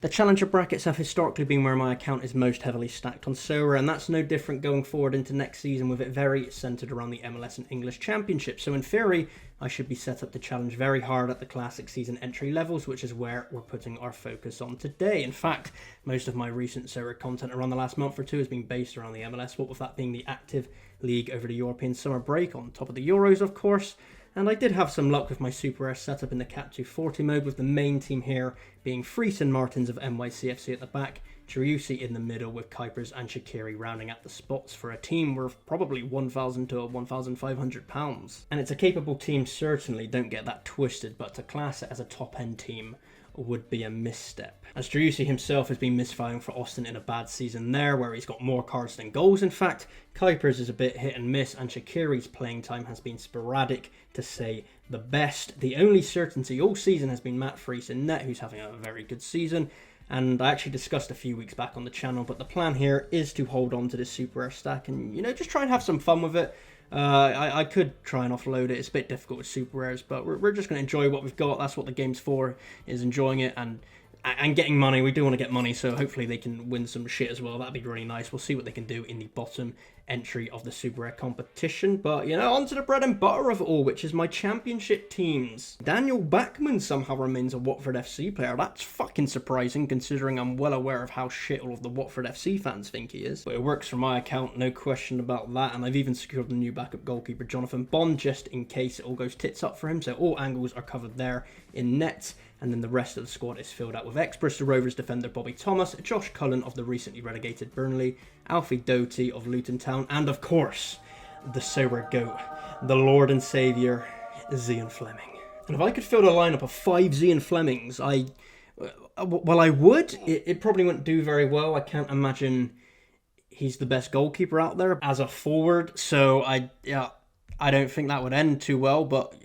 The Challenger brackets have historically been where my account is most heavily stacked on Sorare, and that's no different going forward into next season, with it very centred around the MLS and English Championship. So in theory, I should be set up to challenge very hard at the Classic season entry levels, which is where we're putting our focus on today. In fact, most of my recent Sorare content around the last month or two has been based around the MLS, what with that being the active league over the European summer break, on top of the Euros, of course. And I did have some luck with my Super Rare setup in the Cap 240 mode, with the main team here being Friesen Martins of NYCFC at the back, Driussi in the middle, with Kuipers and Shaqiri rounding out the spots for a team worth probably £1,000 to £1,500. And it's a capable team, certainly, don't get that twisted, but to class it as a top-end team would be a misstep, as Driussi himself has been misfiring for Austin in a bad season there, where he's got more cards than goals. In fact, Kuipers is a bit hit and miss, and Shaqiri's playing time has been sporadic, to say the best. The only certainty all season has been Matt Friesen net, who's having a very good season, and I actually discussed a few weeks back on the channel, but the plan here is to hold on to this Super Rare stack and, just try and have some fun with it. I could try and offload it. It's a bit difficult with Super Rares, but we're just going to enjoy what we've got. That's what the game's for, is enjoying it and getting money. We do want to get money, so hopefully they can win some shit as well. That'd be really nice. We'll see what they can do in the bottom entry of the Super Rare competition. But, on to the bread and butter of it all, which is my championship teams. Daniel Bachmann somehow remains a Watford FC player. That's fucking surprising, considering I'm well aware of how shit all of the Watford FC fans think he is. But it works for my account, no question about that. And I've even secured the new backup goalkeeper, Jonathan Bond, just in case it all goes tits up for him. So all angles are covered there in net. And then the rest of the squad is filled out with ex-Bristol Rovers defender Bobby Thomas, Josh Cullen of the recently relegated Burnley, Alfie Doty of Luton Town, and of course, the Sorare GOAT, the Lord and Saviour, Zian Fleming. And if I could field a lineup of 5 Zian Flemings, I would. It probably wouldn't do very well. I can't imagine he's the best goalkeeper out there as a forward, so I don't think that would end too well, but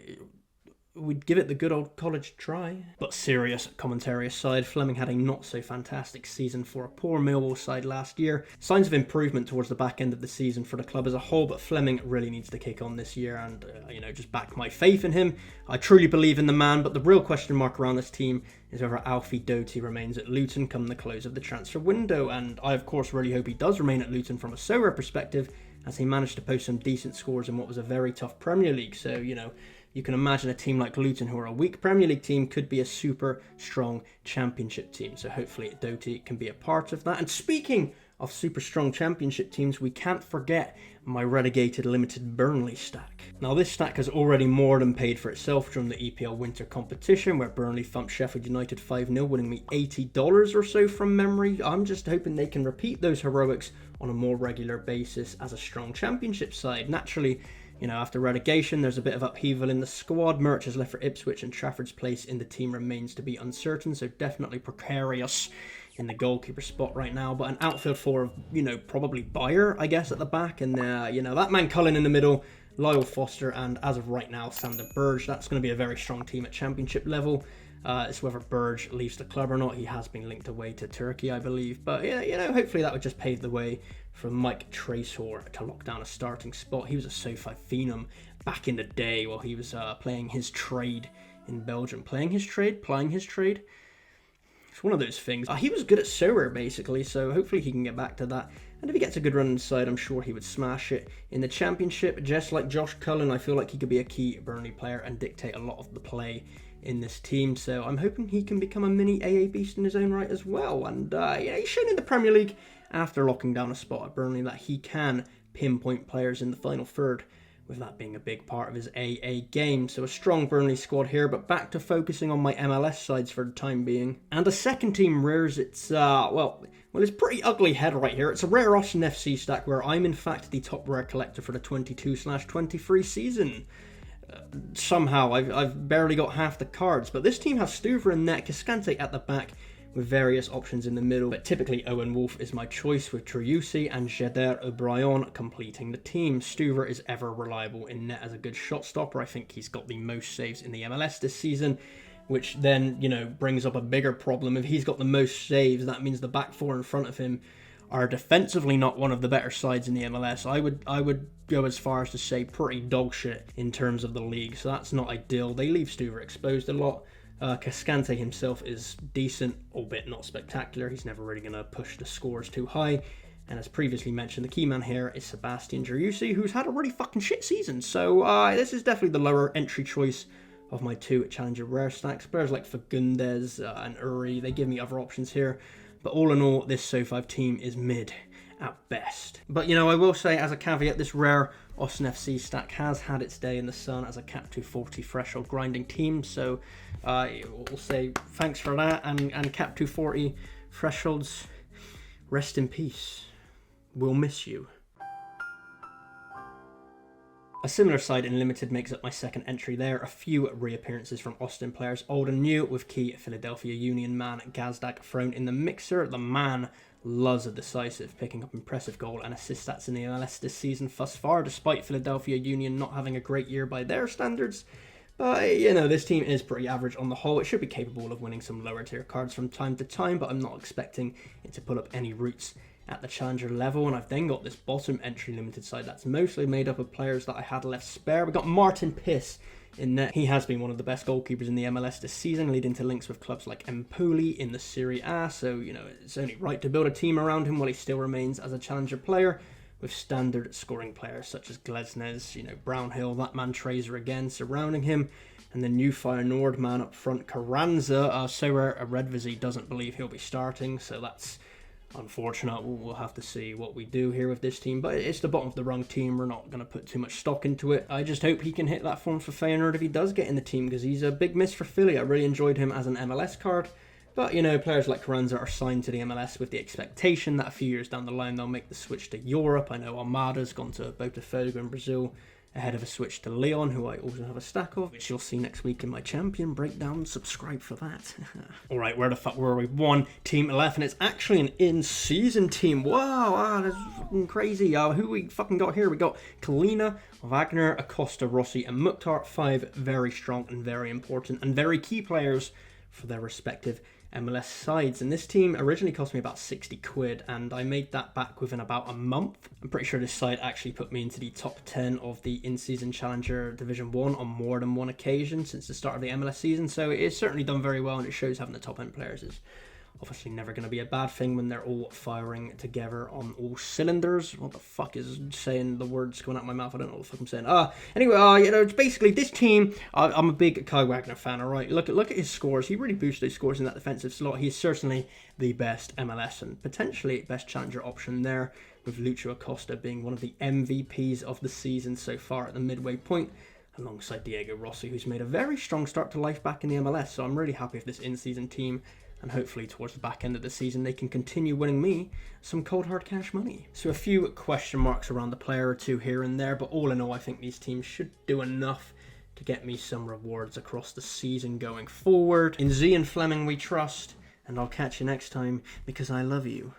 we'd give it the good old college try. But serious commentary aside, Fleming had a not so fantastic season for a poor Millwall side last year. Signs of improvement towards the back end of the season for the club as a whole, but Fleming really needs to kick on this year and, just back my faith in him. I truly believe in the man, but the real question mark around this team is whether Alfie Doty remains at Luton come the close of the transfer window. And I, of course, really hope he does remain at Luton from a Sorare perspective, as he managed to post some decent scores in what was a very tough Premier League. So, you can imagine a team like Luton, who are a weak Premier League team, could be a super strong championship team. So hopefully Doty can be a part of that. And speaking of super strong championship teams, we can't forget my relegated limited Burnley stack. Now this stack has already more than paid for itself during the EPL winter competition, where Burnley thumped Sheffield United 5-0, winning me $80 or so from memory. I'm just hoping they can repeat those heroics on a more regular basis as a strong championship side. Naturally, after relegation, there's a bit of upheaval in the squad. Murch has left for Ipswich, and Trafford's place in the team remains to be uncertain, so definitely precarious in the goalkeeper spot right now. But an outfield four of, probably Bayer, I guess, at the back, and, that man Cullen in the middle, Lyle Foster, and as of right now, Sander Berge. That's going to be a very strong team at championship level. It's whether Berge leaves the club or not. He has been linked away to Turkey, I believe. But, hopefully that would just pave the way for Mike Tracor to lock down a starting spot. He was a SoFi phenom back in the day while he was playing his trade in Belgium. Plying his trade? It's one of those things. He was good at Sorare, basically, so hopefully he can get back to that. And if he gets a good run inside, I'm sure he would smash it in the championship. Just like Josh Cullen, I feel like he could be a key Burnley player and dictate a lot of the play in this team. So I'm hoping he can become a mini AA beast in his own right as well. And he's shown in the Premier League, after locking down a spot at Burnley, that he can pinpoint players in the final third, with that being a big part of his AA game. So a strong Burnley squad here, but back to focusing on my MLS sides for the time being. And the second team rears its, it's pretty ugly head right here. It's a rare Austin FC stack, where I'm in fact the top rare collector for the 22/23 season. Somehow, I've barely got half the cards, but this team has Stuver in net, Cascante at the back, with various options in the middle, but typically Owen Wolf is my choice, with Driussi and Jeder O'Brien completing the team. Stuver is ever reliable in net as a good shot stopper. I think he's got the most saves in the MLS this season, which then, brings up a bigger problem. If he's got the most saves, that means the back four in front of him are defensively not one of the better sides in the MLS. I would go as far as to say pretty dog shit in terms of the league, so that's not ideal. They leave Stuver exposed a lot. Cascante himself is decent, albeit not spectacular. He's never really going to push the scores too high. And as previously mentioned, the key man here is Sebastian Driussi, who's had a really fucking shit season. So this is definitely the lower entry choice of my two Challenger Rare stacks. Players like Fagundes and Uri, they give me other options here. But all in all, this SO5 team is mid at best. But, you know, I will say as a caveat, this rare Austin FC stack has had its day in the sun as a cap 240 threshold grinding team. So we'll say thanks for that. And cap 240 thresholds, rest in peace. We'll miss you. A similar side in Limited makes up my second entry there. A few reappearances from Austin players, old and new, with key Philadelphia Union man Gazdak thrown in the mixer. The man loves a decisive, picking up impressive goal and assist stats in the MLS this season thus far, despite Philadelphia Union not having a great year by their standards. But, you know, this team is pretty average on the whole. It should be capable of winning some lower tier cards from time to time, but I'm not expecting it to pull up any roots at the Challenger level. And I've then got this bottom entry Limited side that's mostly made up of players that I had left spare. We've got Martin Piss in net. He has been one of the best goalkeepers in the MLS this season, leading to links with clubs like Empoli in the Serie A. So, you know, it's only right to build a team around him while he still remains as a Challenger player, with standard scoring players such as Glesnes, you know, Brownhill, that man Trazer again surrounding him, and the new Feyenoord man up front, Carranza. Sorare Eredivisie doesn't believe he'll be starting, so that's unfortunate. We'll have to see what we do here with this team, but it's the bottom of the rung team. We're not going to put too much stock into it. I just hope he can hit that form for Feyenoord if he does get in the team, because he's a big miss for Philly. I really enjoyed him as an MLS card. But, you know, players like Carranza are signed to the MLS with the expectation that a few years down the line they'll make the switch to Europe. I know Almada's gone to Botafogo in Brazil ahead of a switch to Leon, who I also have a stack of, which you'll see next week in my champion breakdown. Subscribe for that. Alright, where the fuck were we? One, Team 11. It's actually an in-season team. Wow, that's fucking crazy. Who we fucking got here? We got Kalina, Wagner, Acosta, Rossi, and Mukhtar. 5 very strong and very important and very key players for their respective MLS sides. And this team originally cost me about 60 quid, and I made that back within about a month. I'm pretty sure this side actually put me into the top 10 of the in-season Challenger Division 1 on more than one occasion since the start of the MLS season, so it's certainly done very well, and it shows having the top end players is obviously never going to be a bad thing when they're all firing together on all cylinders. What the fuck is saying the words coming out of my mouth? I don't know what the fuck I'm saying. Anyway, you know, it's basically this team. I'm a big Kai Wagner fan. All right, look at his scores. He really boosted his scores in that defensive slot. He's certainly the best MLS and potentially best Challenger option there, with Lucho Acosta being one of the MVPs of the season so far at the midway point, alongside Diego Rossi, who's made a very strong start to life back in the MLS. So I'm really happy with this in-season team, and hopefully towards the back end of the season they can continue winning me some cold hard cash money. So a few question marks around the player or two here and there, but all in all I think these teams should do enough to get me some rewards across the season going forward. In Z and Fleming we trust, and I'll catch you next time because I love you.